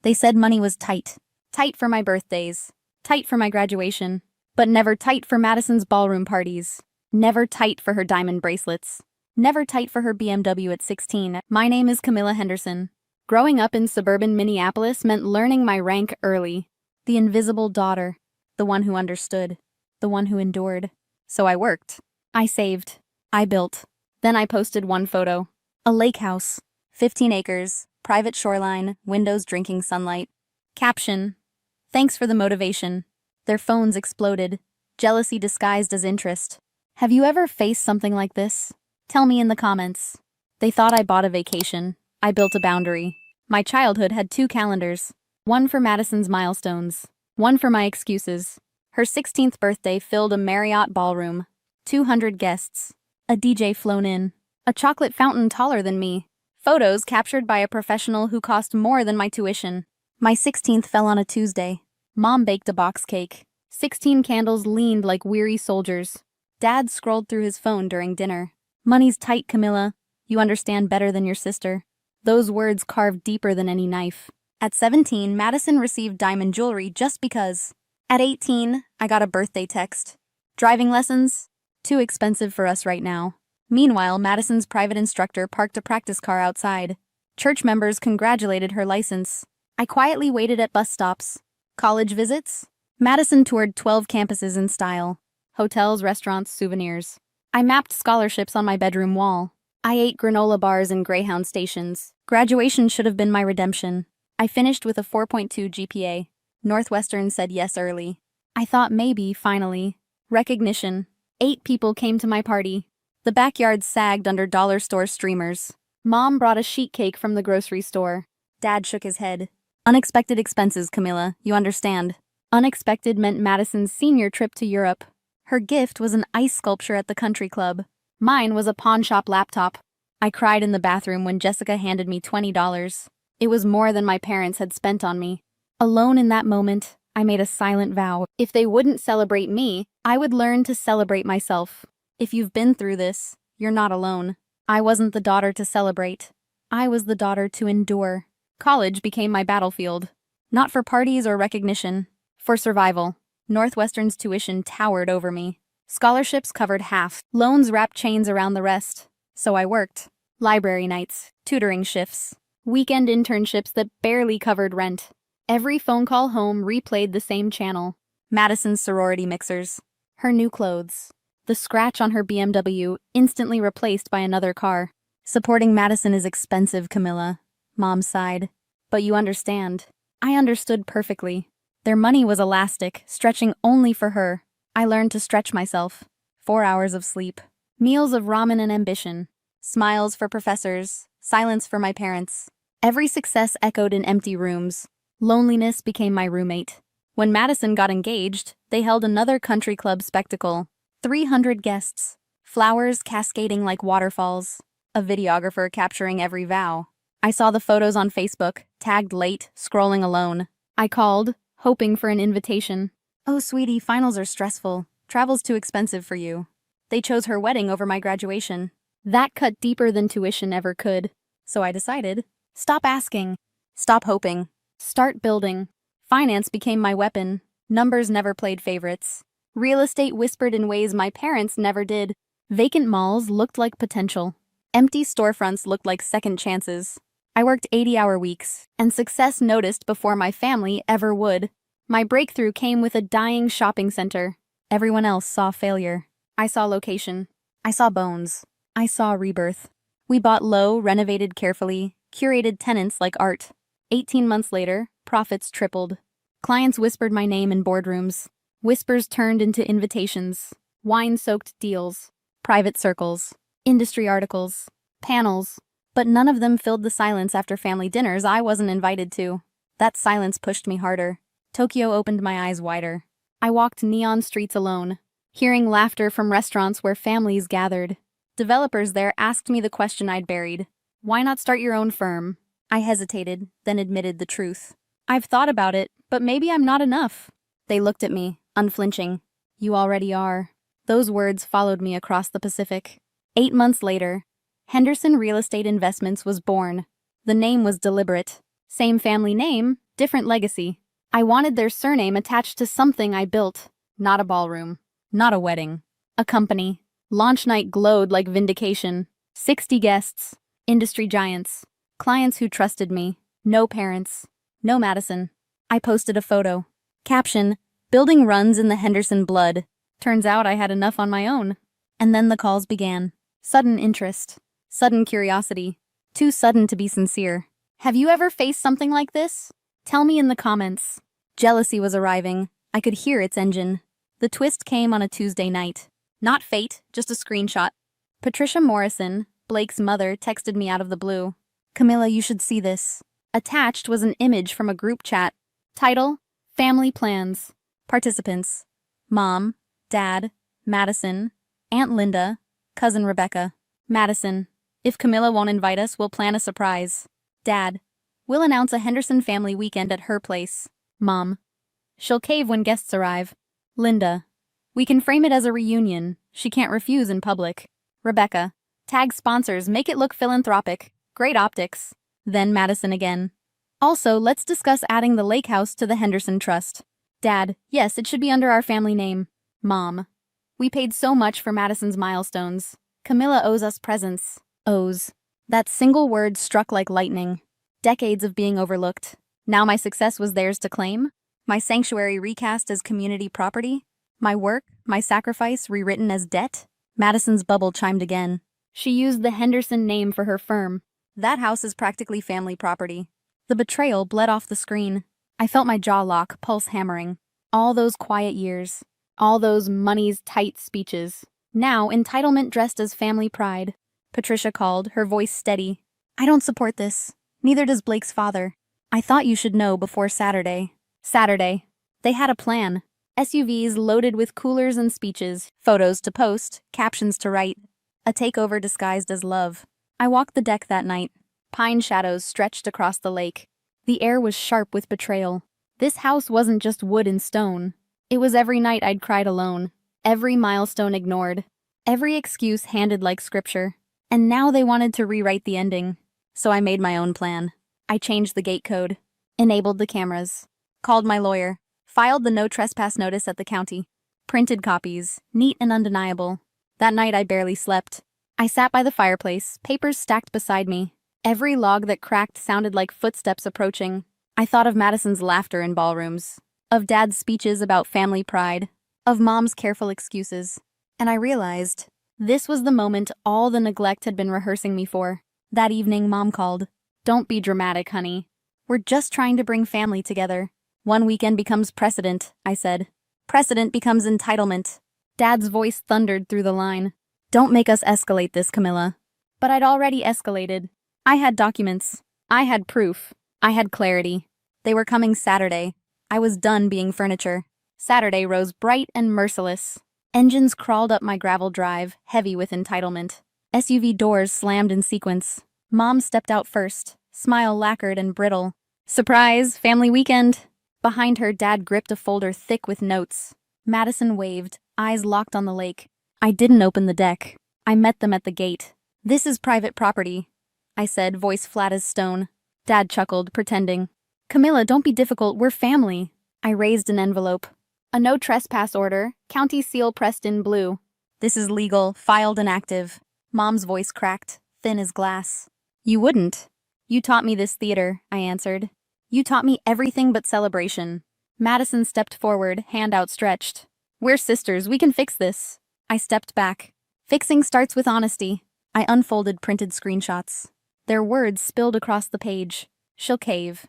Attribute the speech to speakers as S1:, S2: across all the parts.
S1: They said money was tight. Tight for my birthdays. Tight for my graduation. But never tight for Madison's ballroom parties. Never tight for her diamond bracelets. Never tight for her BMW at 16. My name is Camilla Henderson. Growing up in suburban Minneapolis meant learning my rank early. The invisible daughter. The one who understood. The one who endured. So I worked. I saved. I built. Then I posted one photo. A lake house. 15 acres. Private shoreline. Windows drinking sunlight. Caption: thanks for the motivation. Their phones exploded. Jealousy disguised as interest. Have you ever faced something like this? Tell me in the comments. They thought I bought a vacation. I built a boundary. My childhood had 2 calendars. One for Madison's milestones. One for my excuses. Her 16th birthday filled a Marriott ballroom. 200 guests. A DJ flown in. A chocolate fountain taller than me. Photos captured by a professional who cost more than my tuition. My 16th fell on a Tuesday. Mom baked a box cake. 16 candles leaned like weary soldiers. Dad scrolled through his phone during dinner. Money's tight, Camilla. You understand better than your sister. Those words carved deeper than any knife. At 17, Madison received diamond jewelry just because. At 18, I got a birthday text. Driving lessons? Too expensive for us right now. Meanwhile, Madison's private instructor parked a practice car outside. Church members congratulated her license. I quietly waited at bus stops. College visits? Madison toured 12 campuses in style. Hotels, restaurants, souvenirs. I mapped scholarships on my bedroom wall. I ate granola bars in Greyhound stations. Graduation should have been my redemption. I finished with a 4.2 GPA. Northwestern said yes early. I thought maybe, finally. Recognition. 8 people came to my party. The backyard sagged under dollar store streamers. Mom brought a sheet cake from the grocery store. Dad shook his head. Unexpected expenses, Camilla, you understand. Unexpected meant Madison's senior trip to Europe. Her gift was an ice sculpture at the country club. Mine was a pawn shop laptop. I cried in the bathroom when Jessica handed me $20. It was more than my parents had spent on me. Alone in that moment, I made a silent vow. If they wouldn't celebrate me, I would learn to celebrate myself. If you've been through this, you're not alone. I wasn't the daughter to celebrate. I was the daughter to endure. College became my battlefield. Not for parties or recognition. For survival. Northwestern's tuition towered over me. Scholarships covered half. Loans wrapped chains around the rest. So I worked. Library nights. Tutoring shifts. Weekend internships that barely covered rent. Every phone call home replayed the same channel. Madison's sorority mixers. Her new clothes. The scratch on her BMW instantly replaced by another car. Supporting Madison is expensive, Camilla. Mom sighed. But you understand. I understood perfectly. Their money was elastic, stretching only for her. I learned to stretch myself. 4 hours of sleep. Meals of ramen and ambition. Smiles for professors. Silence for my parents. Every success echoed in empty rooms. Loneliness became my roommate. When Madison got engaged, they held another country club spectacle. 300 guests. Flowers cascading like waterfalls. A videographer capturing every vow. I saw the photos on Facebook, tagged late, scrolling alone. I called, hoping for an invitation. Oh, sweetie, finals are stressful. Travel's too expensive for you. They chose her wedding over my graduation. That cut deeper than tuition ever could. So I decided, stop asking. Stop hoping. Start building. Finance became my weapon. Numbers never played favorites. Real estate whispered in ways my parents never did. Vacant malls looked like potential. Empty storefronts looked like second chances. I worked 80-hour weeks, and success noticed before my family ever would. My breakthrough came with a dying shopping center. Everyone else saw failure. I saw location. I saw bones. I saw rebirth. We bought low, renovated carefully, curated tenants like art. 18 months later, profits tripled. Clients whispered my name in boardrooms. Whispers turned into invitations. Wine-soaked deals. Private circles. Industry articles. Panels. But none of them filled the silence after family dinners I wasn't invited to. That silence pushed me harder. Tokyo opened my eyes wider. I walked neon streets alone, hearing laughter from restaurants where families gathered. Developers there asked me the question I'd buried. Why not start your own firm? I hesitated, then admitted the truth. I've thought about it, but maybe I'm not enough. They looked at me, unflinching. You already are. Those words followed me across the Pacific. 8 months later, Henderson Real Estate Investments was born. The name was deliberate. Same family name, different legacy. I wanted their surname attached to something I built, not a ballroom, not a wedding, a company. Launch night glowed like vindication. 60 guests, industry giants, clients who trusted me, no parents, no Madison. I posted a photo. Caption, building runs in the Henderson blood. Turns out I had enough on my own. And then the calls began. Sudden interest, sudden curiosity, too sudden to be sincere. Have you ever faced something like this? Tell me in the comments. Jealousy was arriving. I could hear its engine. The twist came on a Tuesday night. Not fate, just a screenshot. Patricia Morrison, Blake's mother, texted me out of the blue. Camilla, you should see this. Attached was an image from a group chat. Title, Family Plans. Participants, Mom, Dad, Madison, Aunt Linda, Cousin Rebecca. Madison, if Camilla won't invite us, we'll plan a surprise. Dad, we'll announce a Henderson family weekend at her place. Mom, she'll cave when guests arrive. Linda, we can frame it as a reunion. She can't refuse in public. Rebecca, tag sponsors, make it look philanthropic. Great optics. Then Madison again. Also, let's discuss adding the lake house to the Henderson Trust. Dad, yes, it should be under our family name. Mom, we paid so much for Madison's milestones. Camilla owes us presents. Owes. That single word struck like lightning. Decades of being overlooked. Now my success was theirs to claim? My sanctuary recast as community property? My work, my sacrifice rewritten as debt? Madison's bubble chimed again. She used the Henderson name for her firm. That house is practically family property. The betrayal bled off the screen. I felt my jaw lock, pulse hammering. All those quiet years. All those money's tight speeches. Now, entitlement dressed as family pride. Patricia called, her voice steady. I don't support this. Neither does Blake's father. I thought you should know before Saturday. Saturday. They had a plan. SUVs loaded with coolers and speeches, photos to post, captions to write. A takeover disguised as love. I walked the deck that night. Pine shadows stretched across the lake. The air was sharp with betrayal. This house wasn't just wood and stone. It was every night I'd cried alone. Every milestone ignored. Every excuse handed like scripture. And now they wanted to rewrite the ending. So I made my own plan. I changed the gate code. Enabled the cameras. Called my lawyer. Filed the no trespass notice at the county. Printed copies, neat and undeniable. That night I barely slept. I sat by the fireplace, papers stacked beside me. Every log that cracked sounded like footsteps approaching. I thought of Madison's laughter in ballrooms. Of Dad's speeches about family pride. Of Mom's careful excuses. And I realized, this was the moment all the neglect had been rehearsing me for. That evening, Mom called. Don't be dramatic, honey. We're just trying to bring family together. One weekend becomes precedent, I said. Precedent becomes entitlement. Dad's voice thundered through the line. Don't make us escalate this, Camilla. But I'd already escalated. I had documents. I had proof. I had clarity. They were coming Saturday. I was done being furniture. Saturday rose bright and merciless. Engines crawled up my gravel drive, heavy with entitlement. SUV doors slammed in sequence. Mom stepped out first, smile lacquered and brittle. Surprise, family weekend. Behind her, Dad gripped a folder thick with notes. Madison waved, eyes locked on the lake. I didn't open the deck. I met them at the gate. This is private property, I said, voice flat as stone. Dad chuckled, pretending. Camilla, don't be difficult, we're family. I raised an envelope. A no trespass order, county seal pressed in blue. This is legal, filed and active. Mom's voice cracked, thin as glass. You wouldn't. You taught me this theater, I answered. You taught me everything but celebration. Madison stepped forward, hand outstretched. We're sisters, we can fix this. I stepped back. Fixing starts with honesty. I unfolded printed screenshots. Their words spilled across the page. She'll cave.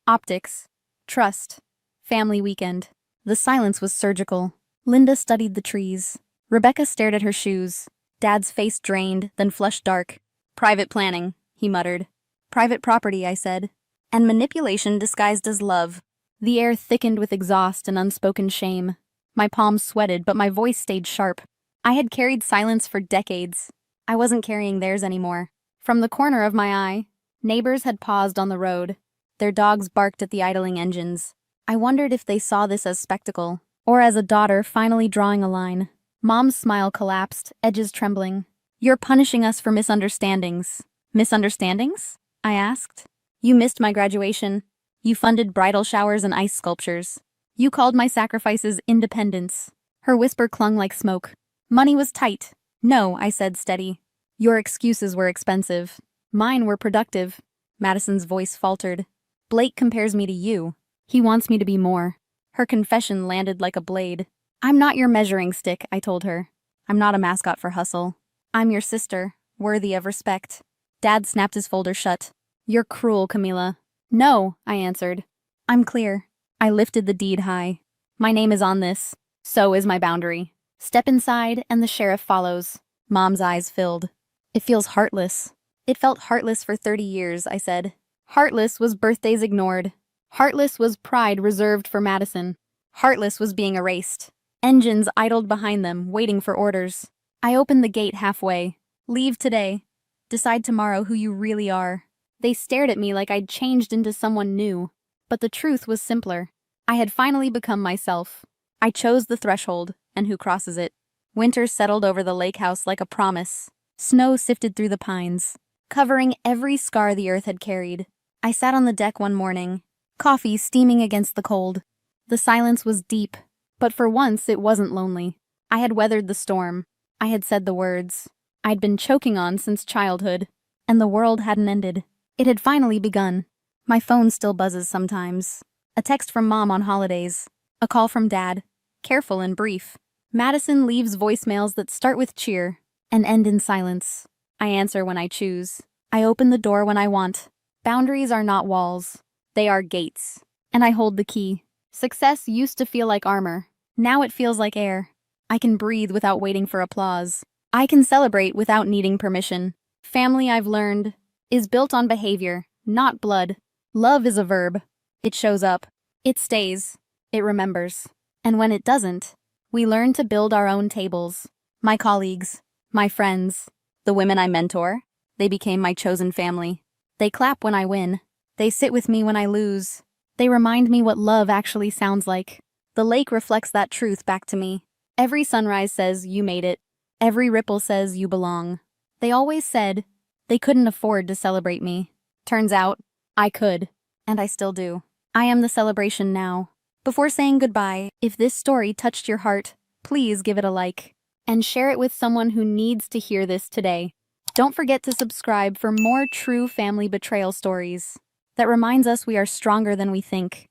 S1: Optics. Trust. Family weekend. The silence was surgical. Linda studied the trees. Rebecca stared at her shoes. Dad's face drained, then flushed dark. Private planning, he muttered. Private property, I said. And manipulation disguised as love. The air thickened with exhaust and unspoken shame. My palms sweated, but my voice stayed sharp. I had carried silence for decades. I wasn't carrying theirs anymore. From the corner of my eye, neighbors had paused on the road. Their dogs barked at the idling engines. I wondered if they saw this as spectacle, or as a daughter finally drawing a line. Mom's smile collapsed, edges trembling. You're punishing us for misunderstandings. Misunderstandings? I asked. You missed my graduation. You funded bridal showers and ice sculptures. You called my sacrifices independence. Her whisper clung like smoke. Money was tight. No, I said steady. Your excuses were expensive. Mine were productive. Madison's voice faltered. Blake compares me to you. He wants me to be more. Her confession landed like a blade. I'm not your measuring stick, I told her. I'm not a mascot for hustle. I'm your sister, worthy of respect. Dad snapped his folder shut. You're cruel, Camila. No, I answered. I'm clear. I lifted the deed high. My name is on this. So is my boundary. Step inside and the sheriff follows. Mom's eyes filled. It feels heartless. It felt heartless for 30 years, I said. Heartless was birthdays ignored. Heartless was pride reserved for Madison. Heartless was being erased. Engines idled behind them, waiting for orders. I opened the gate halfway. Leave today. Decide tomorrow who you really are. They stared at me like I'd changed into someone new. But the truth was simpler. I had finally become myself. I chose the threshold, and who crosses it. Winter settled over the lake house like a promise. Snow sifted through the pines, covering every scar the earth had carried. I sat on the deck one morning, coffee steaming against the cold. The silence was deep, but for once it wasn't lonely. I had weathered the storm. I had said the words I'd been choking on since childhood, and the world hadn't ended. It had finally begun. My phone still buzzes sometimes. A text from Mom on holidays. A call from Dad. Careful and brief. Madison leaves voicemails that start with cheer and end in silence. I answer when I choose. I open the door when I want. Boundaries are not walls. They are gates. And I hold the key. Success used to feel like armor. Now it feels like air. I can breathe without waiting for applause. I can celebrate without needing permission. Family, I've learned, is built on behavior, not blood. Love is a verb. It shows up. It stays. It remembers. And when it doesn't, we learn to build our own tables. My colleagues, my friends, the women I mentor, they became my chosen family. They clap when I win. They sit with me when I lose. They remind me what love actually sounds like. The lake reflects that truth back to me. Every sunrise says, you made it. Every ripple says, you belong. They always said they couldn't afford to celebrate me. Turns out, I could, and I still do. I am the celebration now. Before saying goodbye, if this story touched your heart, please give it a like and share it with someone who needs to hear this today. Don't forget to subscribe for more true family betrayal stories that reminds us we are stronger than we think.